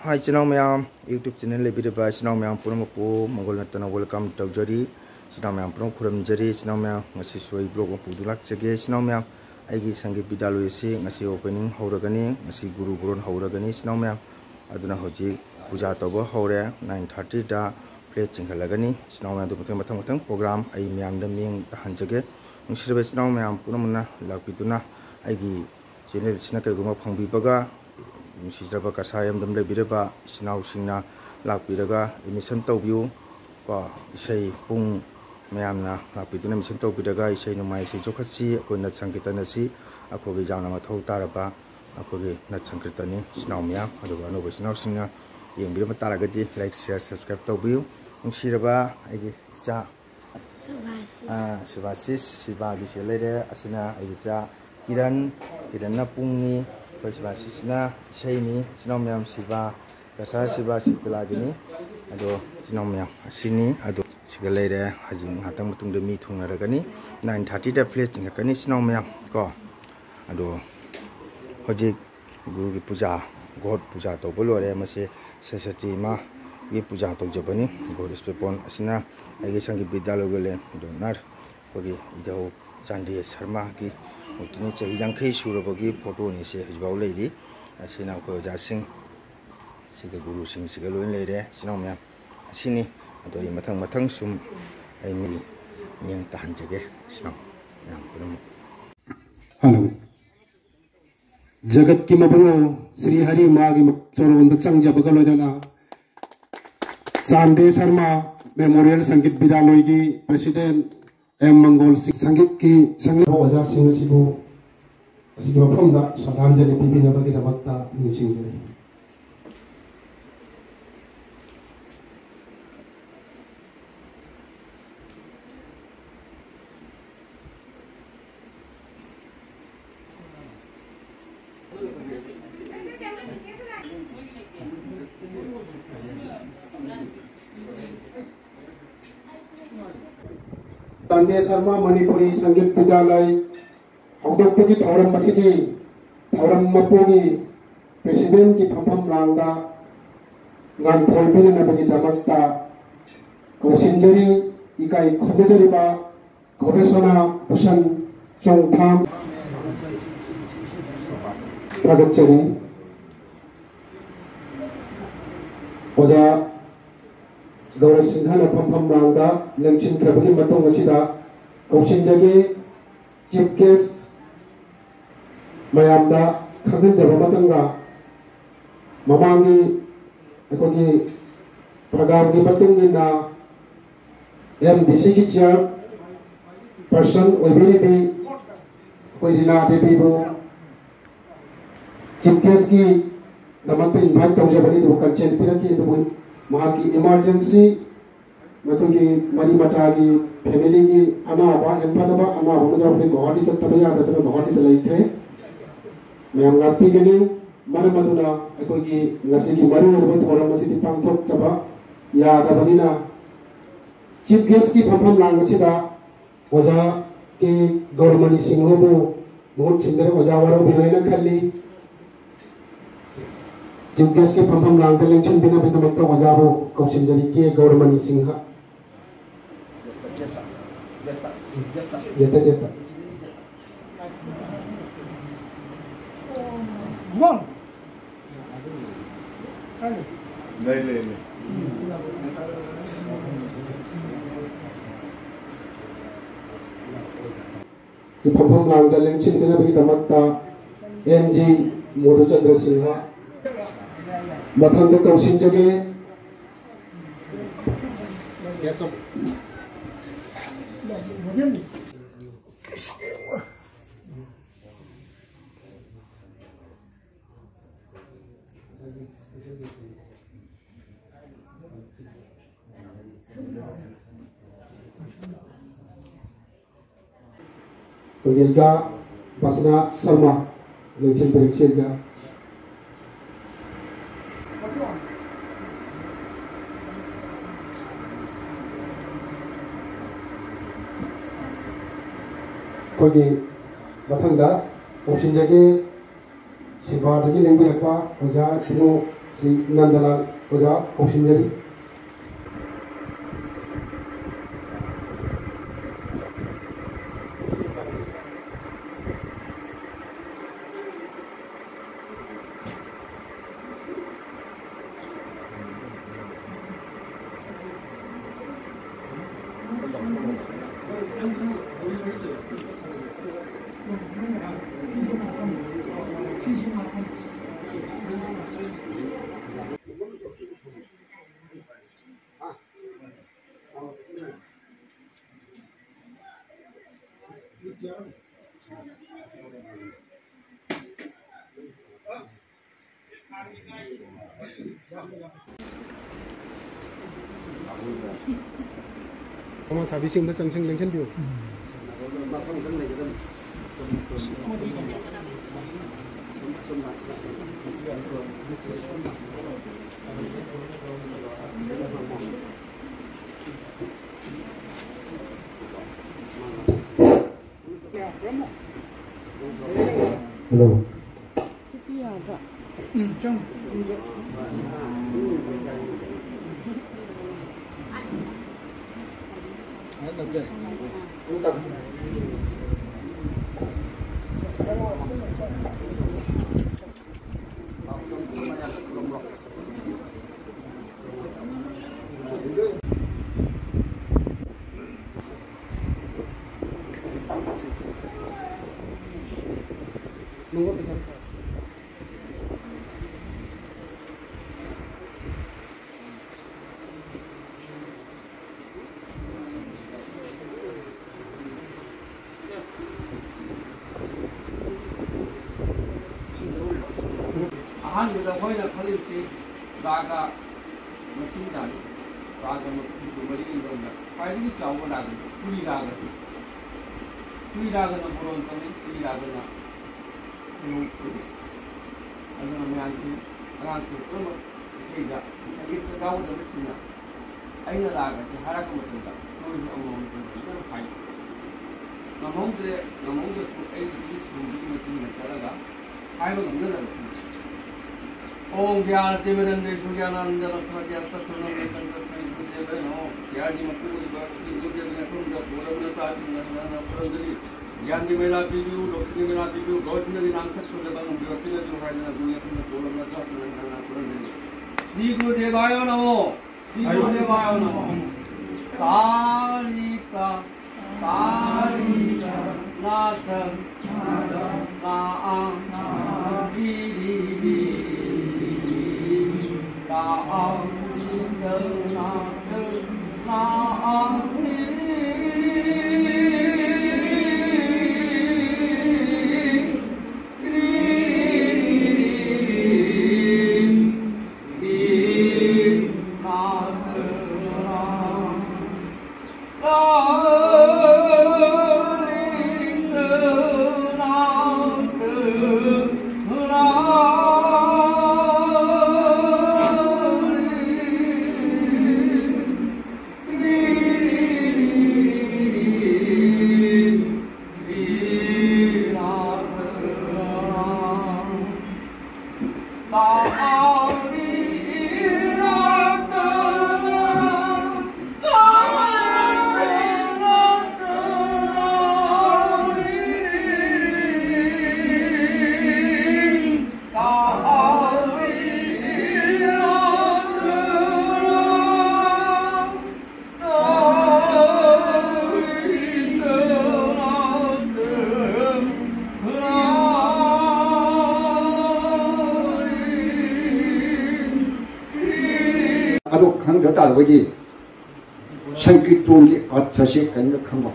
Hi channel मैम YouTube channel लेबिरबा channel मैम पुनमको मंगल नतना वेलकम तौजरी channel मैम पुनम खुरमजरी channel मैम ngasi soi blog opu dulak chege channel मैम aigi sangeet bidaloi si ngasi opening horagani ngasi guru guron horagani channel ma'am aduna hoji puja toba hore 9:30 da play chinghalagani channel ma'am du mathang mathang program ai ma'am da ming tahanjage nusirbe channel ma'am punamna lakpiduna aigi channel sina kai guma phangbi baga Sisraba kasayam dam lebireba sinau singna lakpiraga emission tawbiu ko isai pung mayamna lakpiduna emission tawbiraga isai numai isai jokhasi akona sankitana si akogi jana mathau taraba akogi nat sankritani sinau mya aduga no sinau singna yengbiraba taragadi like share subscribe tawbiu siraba agi cha Sivasis sibagi selere asina agi cha kiranna pungni Sibasisna Saini Sinau ma'am Siva Kasar Siva Sikulagini Ado Sinau ma'am Asini Ado Sigalere Hajing Hatang Mutung de Mitung Ragani 9:30 da fleting Hakani Sinau ma'am Ko Ado Hojik Guru ki Puja God Puja to Bolore Mase Sesati Ma Gi Puja to Jabani God Spepon Asina Agi Sangi Bidalogale Donar Kogi Ido Chandi Sharma ki Utini chahi jangkai surabagi photo ni se hijbau leiri asina ko jasing siga guru sing siga loin leire sinau myam asini ado i mathang sum ai mi nyang tahan jage sinau myam puram hello jagat ki mabro Sri Hari Magi Chorond changja bagaloidana Sande Sharma Memorial Sangeet Bidaloy ki president Mangol Sangeet ki Sangeet Wajah Singh Sibu Sibu Pramda Shadhanjali Bibina Bagita Bakta Nishingjai Sande Sharma Manipuri Sangeet Bidalay Hongdokpagi Thauram Masigi Thauram Mapogi President ki Phampham Langda Ngan Thoibina Nabagi Damakta Kausinjari Ikai Khomajariba Gobesona Bhushan Chongtham Pragatchari Oja Gaura Singhana Phampham Langda Lemchin Krabagi Matong Asida Kausinjagi Chief Guest Mayamda Khadin Jabamatanga Mamangi Ekogi Pragamgi Matungina MDC ki chair person Oibiribi Koirina Debibu Chief Guest ki Damanta invite Taujabani to Kanchen Piraki to Mahaki emergency Makugi Marimatagi family ki Anaba Empanaba Anaba Majabdi Gohati Chatabaya that Gohati the Lake Mayam Pigani Maramaduna Ekogi Nasiki Maru with Horamasiti Pantok Taba Yadabanina Chief Guest ki Phampham Langachida Waja ki Gormani Singhobu Mohut Chindar Wajawaro Binoina Kali Chief Guest ki Phampham Langda Lengchen Bina Bidamakta Wajabo Kausinjali ki Gormani Singha Jeta One. Ki Phampham Langda Lengchen Bina Bidamakta MG Modhu Chandra Singha Mathanda Kausinjali Yes sir. Pagilga Basna Sharma Lengchen Perikshega Kogi Mathanda Kausinjagi Sibadagi Lengbirakpa Oja Puno Sri Nandala Oja Oksinjari. Ông xã vi sinh bất chân sinh lên chân biểu. Hello. 아한국에서 거기다 걸릴지 나가 멋진다. 나가 뭐 머리긴 건다. 빨리 짜고 나가. 둘이 나가. 둘이 나가는 보러 온다니 둘이 나가나. 아니면 뭐한테 나한테 그러면 제가 자기 나오다 그랬으나 아이나 나가지 하라고 못한다. 거기서 어머니 이거는 봐요. 남홍대 애들이 중국인 같은 거 따라가 하이로 넘겨나가. ओम ज्ञान तिमिरंदे सुज्ञानंद रसमज्ञान सत्तुनंदे संतत्वि बुद्धेवनो ज्ञानी मकुली बक्षी बुद्धेवनो कुंज पूरवनो ताचिनंदन पुरंदरी ज्ञानी मेला बिजू लक्ष्मी मेला बिजू गौतमी नाम सत्तुने बंग विरक्ति ने जोहाजना दुनिया कुंज पूरवनो ताचिनंदन पुरंदरी श्री गुरुदेवाय नमो श्री गुरुदेवाय नमो कालिका कालिका नाथ 아주 강조다 보기 성격 좋은 어떠시 그런 거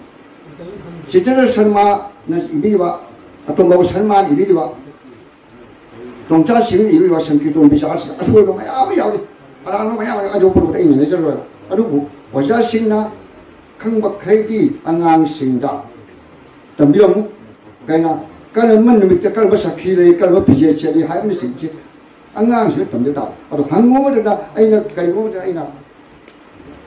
진짜로 설마는 이리와 어떤 뭐 설마 이리와 동자식은 이리와 성격 좋은 비서 아주 아주 야야야 바라는 거야 아주 보고 있는 저로 아주 어자식나 강박하기 안강신다 덤비용 그러나 까는 놈이 깔바사 키레 깔바 비제체리 하면 심지 안강식 덤비다 아주 한국어다 아이나 가리고 아이나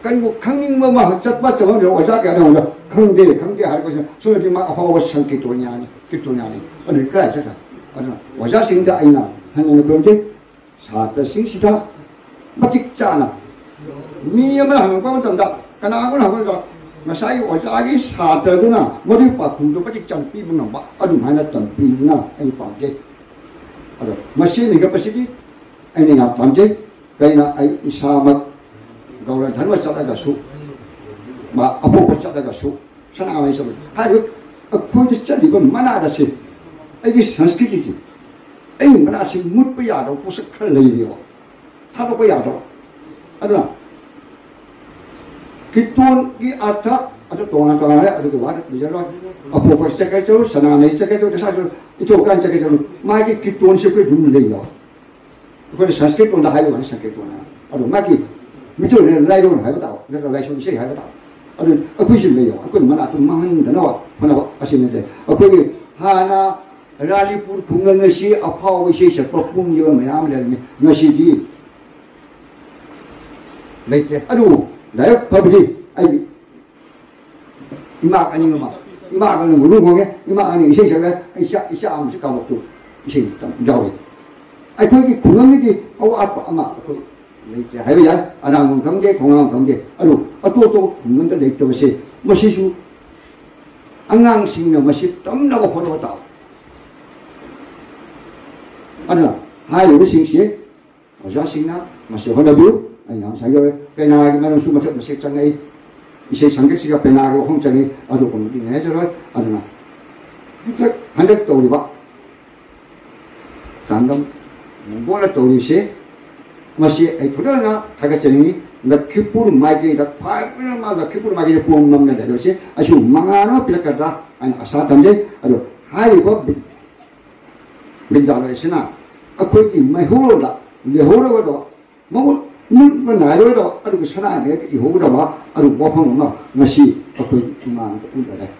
그리고 강림뭐만 젖받자면 어자게 하는 거야 강대 할 것이 소리 막 하고 성격 좋냐니 그 좋냐니 어느 그래 제가 어느 어자식인데 아이나 하는 그런데 사트싱시다 마틱자나 미음을 하는 거 같은다 그나하고 하고 마사이 오자기 사트구나 머리 바꿈도 마틱장 삐부나 봐 아주 많았던 삐부나 이 방제 아주 마시니가 빠시기 아니가 방제 그이나 이 이사막 가오란 단와 짜다가수 마 아포 짜다가수 사나가면서 하여 코디 짜리고 만나다시 이게 상스크리트지 이 만나시 묻고야도 부스클 레이디오 타도고야도 아들아 그돈이 아타 아주 동안동안에 아주 그 와르 비저로 아포 시작해서 사나가면 시작해서 사실 이쪽 간 시작해서 마기 그돈 시작해 주는 레이요 그걸 상스크리트로 하려고 시작했구나 아주 마기 밑으로 라이도를 하고다 그래서 라이션시 하고다 아주 그것이래요. 그건 뭐나 좀 망하는데 나와 하나 하시는데 거기 하나 라리푸르 국는 것이 아파오고 시시 법궁이와 매암을 것이지 냈지 아주 나역 법이 아이 이마 아니고 막 이마는 무슨 거게 이마 아니 이세저가 이샤 아무지 까먹고 이세 나오게 아이 거기 국능이 아빠 아마 냈지 하여야 안항 경제 공항 경제 아주 또 국민들 냈듯이 뭐시수 안강식명 뭐시 땀나고 보러왔다 아니야 하이로 싱시 어자싱나 뭐시 혼자도 아니 양상결 배나기만 수마서 식장에 이세 상객시가 배나고 홍장에 아주 공부를 해줘라 아주나 이렇게 한대 떠오리 봐 방금 뭐라 떠오리시 masih itu dah nak ni nak kipur magi nak paipun nak kipur magi pun namanya dah dosi asyik mangano pilih kerja anak asal tanda aduh hai bab bintang sana aku ini mahuru dah lehuru dah mau menarik dah aduh sana ni ihuru dah aduh bapa mana masih aku ini mang tu dah